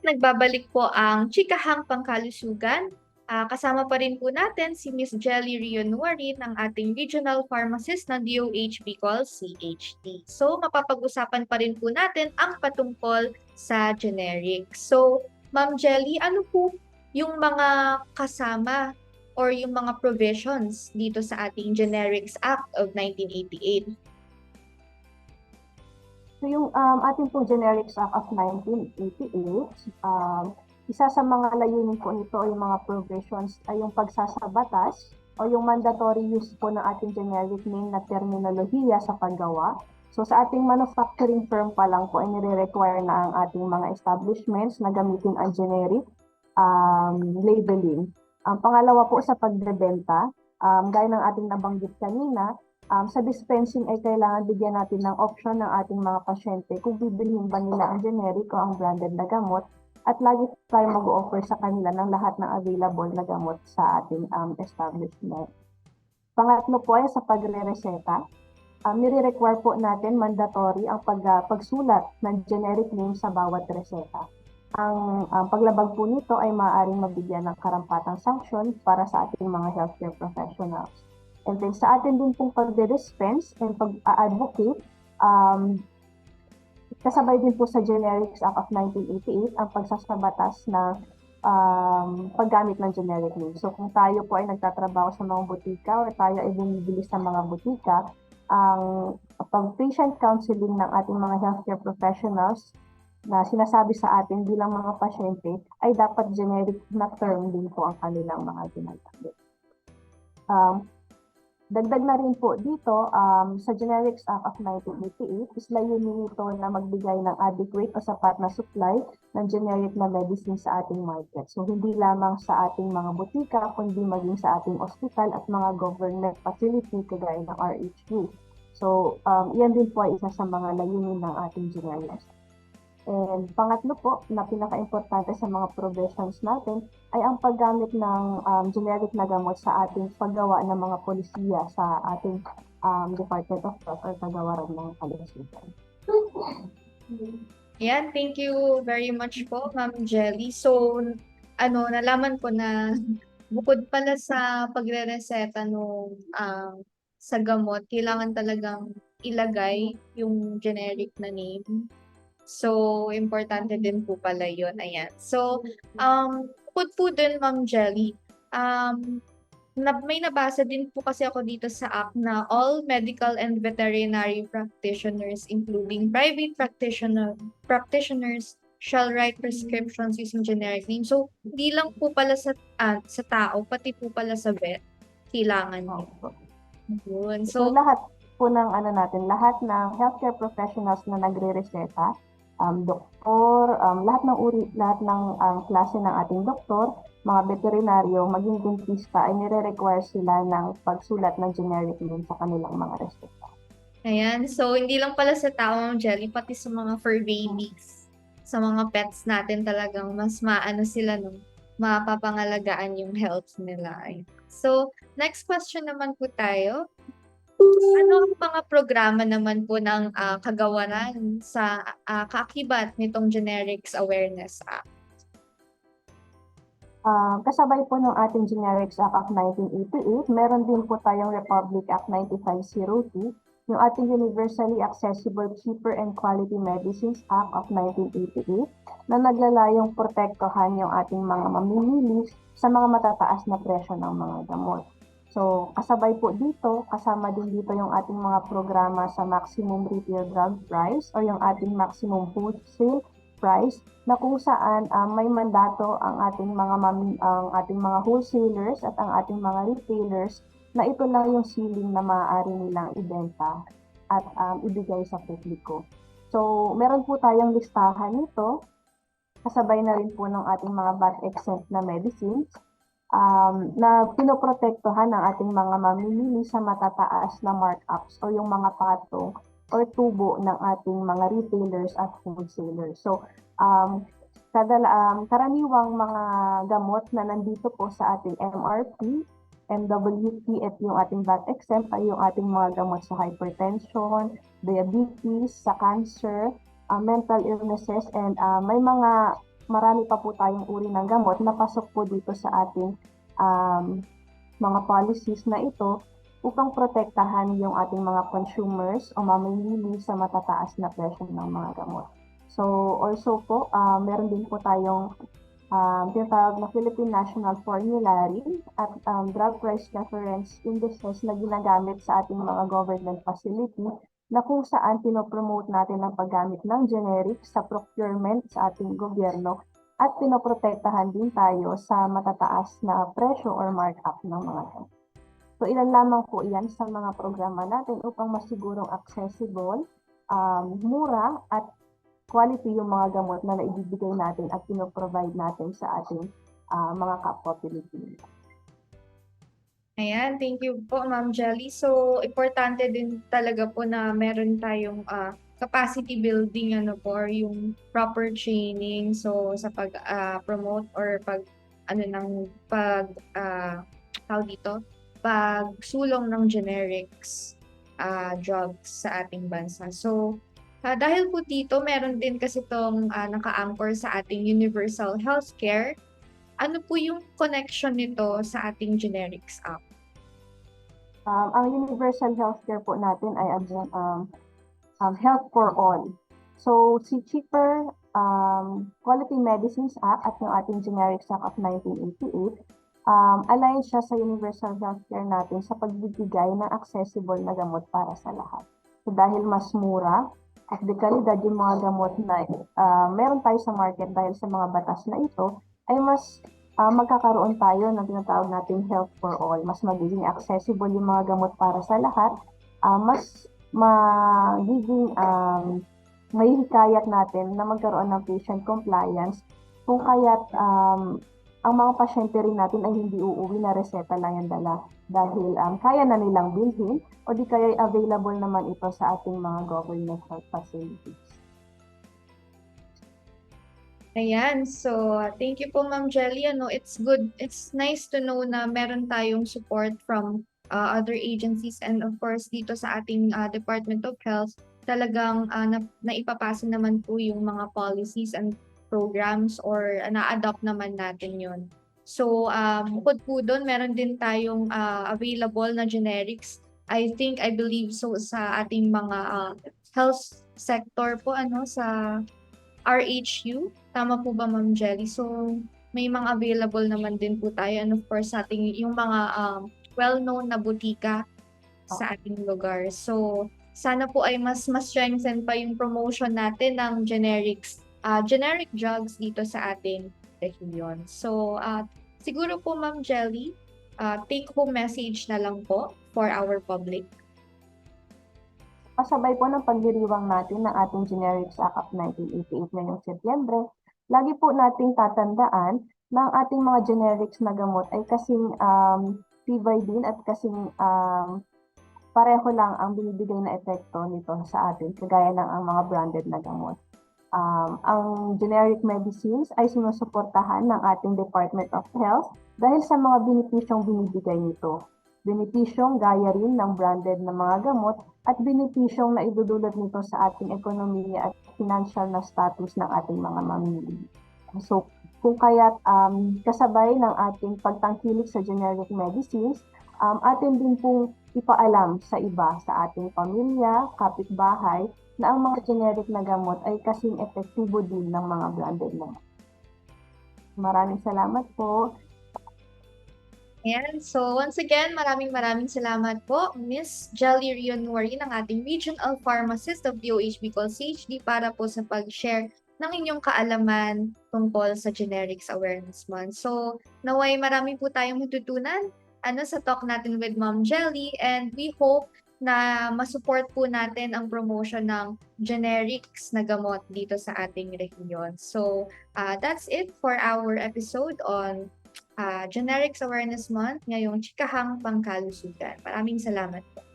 nagbabalik po ang Chikahang Pangkalusugan. Kasama pa rin po natin si Miss Jelly Rionuarin, ang ating Regional Pharmacist ng DOH Bicol CHT. So, mapapag-usapan pa rin po natin ang patungkol sa generics. So, Ma'am Jelly, ano po yung mga kasama or yung mga provisions dito sa ating Generics Act of 1988? So yung ating pong Generics Act of 1988, isa sa mga layunin po nito ay yung mga provisions ay yung pagsasabatas o yung mandatory use po ng ating generic name na terminolohiya sa paggawa. So sa ating manufacturing firm pa lang po ay nire-require na ang ating mga establishments na gamitin ang generic labeling. Ang pangalawa po sa pagbebenta, gaya ng ating nabanggit kanina, sa dispensing ay kailangan bigyan natin ng option ng ating mga pasyente kung bibilhin ba nila ang generic o ang branded na gamot, at lagi tayo mag-offer sa kanila ng lahat ng available na gamot sa ating establishment. Pangatlo po ay sa pagre-reseta. Nire-require po natin mandatory ang pagsulat ng generic name sa bawat reseta. Ang paglabag po nito ay maaaring mabigyan ng karampatang sanction para sa ating mga healthcare professionals. And then sa atin din pong pagde-dispense and pag-advocate, kasabay din po sa Generics Act of 1988 ang pagsasabatas na paggamit ng generic name. So kung tayo po ay nagtatrabaho sa mga butika o tayo ay bumibili sa mga butika, ang pag-patient counseling ng ating mga healthcare professionals na sinasabi sa atin bilang mga pasyente ay dapat generic na term din po ang kanilang mga ginagamit. Dagdag na rin po dito, sa Generics Act of 1988, is layunin nito na magbigay ng adequate o sapat na supply ng generic na medicine sa ating market. So hindi lamang sa ating mga butika, kundi maging sa ating ospital at mga government facility kagaya ng RHU. So yan din po ay isa sa mga layunin ng ating generics. And pangatlo po, na pinaka-importante sa mga provisions natin, ay ang paggamit ng generic na gamot sa ating paggawa ng mga polisiya sa ating Department of Health or kagawaran ng kalusugan. Yan, thank you very much po, Ma'am Jelly. So, nalaman ko na bukod pala sa pagre-reseta nung sa gamot, kailangan talagang ilagay yung generic na name. So, importante din po pala yun. Ayan. So, bukod po dun, Ma'am Jelly, may nabasa din po kasi ako dito sa app na all medical and veterinary practitioners, including private practitioners, shall write prescriptions using generic name. So, hindi lang po pala sa tao, pati po pala sa vet, kailangan nito. Yun. So lahat po ng lahat ng healthcare professionals na nagre-reseta, doktor, lahat ng klase ng ating doktor, mga veterinaryo, maging dentista, ay nire-require sila ng pagsulat ng generic name sa kanilang mga reseta. Ayan. So, hindi lang pala sa tao, Ma'am Jelly, pati sa mga fur babies, sa mga pets natin talagang mas maano sila nung mapapangalagaan yung health nila. So, next question naman po tayo. Ano ang mga programa naman po ng kagawaran sa kaakibat nitong Generics Awareness Act? Kasabay po ng ating Generics Act of 1988, meron din po tayong Republic Act 9502, yung ating Universally Accessible, Cheaper and Quality Medicines Act of 1988, na naglalayong protektohan yung ating mga mamimili sa mga matataas na presyo ng mga gamot. So, kasabay po dito, kasama din dito yung ating mga programa sa Maximum Retail Drug Price o yung ating Maximum Wholesale Price, na kung saan may mandato ang ating mga wholesalers at ang ating mga retailers na ito lang yung ceiling na maaari nilang ibenta at ibigay sa publiko. So, meron po tayong listahan nito, kasabay na rin po ng ating mga VAT-exempt na medicines, na pinoprotektohan ng ating mga mamimili sa matataas na markups o yung mga patong or tubo ng ating mga retailers at wholesalers. So, karaniwang mga gamot na nandito po sa ating MRP, MWP at yung ating VAT exempt ay yung ating mga gamot sa hypertension, diabetes, sa cancer, mental illnesses, and may mga marami pa po tayong uri ng gamot na pasok po dito sa ating mga policies na ito upang protektahan yung ating mga consumers o mamimili sa matataas na presyo ng mga gamot. So also po, meron din po tayong tinatawag na Philippine National Formulary at drug price reference indices na ginagamit sa ating mga government facility na kung saan pinopromote natin ang paggamit ng generic sa procurement sa ating gobyerno at pinoprotektahan din tayo sa matataas na presyo or markup ng mga gamot. So ilan lamang po iyan sa mga programa natin upang masigurong accessible, mura at quality yung mga gamot na naibibigay natin at pinoprovide natin sa ating mga kapwa Pilipino. Ayan, thank you po, Ma'am Jelly. So, importante din talaga po na meron tayong capacity building or yung proper training so sa pag-promote or pagsulong ng generics drugs sa ating bansa. So, dahil po dito, meron din kasi itong naka-anchor sa ating universal healthcare. Ano po yung connection nito sa ating generics act? Ang universal healthcare po natin ay health for all. So si Cheaper Quality Medicines Act at yung ating Generics Act of 1988, align siya sa universal healthcare natin sa pagbibigay ng accessible na gamot para sa lahat. So dahil mas mura at de kalidad yung mga gamot na meron tayo sa market dahil sa mga batas na ito, ay mas magkakaroon tayo ng tinatawag nating health for all. Mas magiging accessible yung mga gamot para sa lahat, mas magiging mahihikayat natin na magkaroon ng patient compliance kung kaya't ang mga pasyente rin natin ay hindi uuwi na reseta lang yung dala dahil kaya na nilang bilhin o di kaya available naman ito sa ating mga government health facilities. Ayan, so thank you po Ma'am Jelly. It's good, it's nice to know na meron tayong support from other agencies and of course dito sa ating Department of Health, talagang naipapasa naman po yung mga policies and programs or na-adopt naman natin yon. So bukod po doon, meron din tayong available na generics. I believe so sa ating mga health sector po sa RHU. Tama po ba, Ma'am Jelly? So, may mga available naman din po tayo. And of course, sa ating yung mga well-known na butika sa ating lugar. So, sana po ay mas strengthen pa yung promotion natin ng generic drugs dito sa ating rehiyon. So, siguro po, Ma'am Jelly, take-home message na lang po for our public. Kasabay po ng pagdiriwang natin ng ating Generics Act of 1988 ngayong Setyembre, lagi po nating tatandaan na ang ating mga generics na gamot ay kasing tibay din at kasing pareho lang ang binibigay na epekto nito sa atin, kagaya ng ang mga branded na gamot. Ang generic medicines ay sinusuportahan ng ating Department of Health dahil sa mga benepisyong binibigay nito. Benepisyong gaya rin ng branded na mga gamot at benepisyong na idudulot nito sa ating ekonomiya at financial na status ng ating mga mamimili. So, kung kaya't kasabay ng ating pagtangkilik sa generic medicines, atin din pong ipaalam sa iba, sa ating pamilya, kapitbahay, na ang mga generic na gamot ay kasing epektibo din ng mga branded na. Maraming salamat po. Ayan. So, once again, maraming salamat po, Ms. Jelly Rionwari, ng ating Regional Pharmacist of DOH Bicol CHD para po sa pag-share ng inyong kaalaman tungkol sa Generics Awareness Month. So, naway marami po tayong matutunan sa talk natin with Ma'am Jelly, and we hope na masupport po natin ang promotion ng generics na gamot dito sa ating rehiyon. So, that's it for our episode on Generics Awareness Month ngayong Chikahang Pangkalusugan. Maraming salamat po.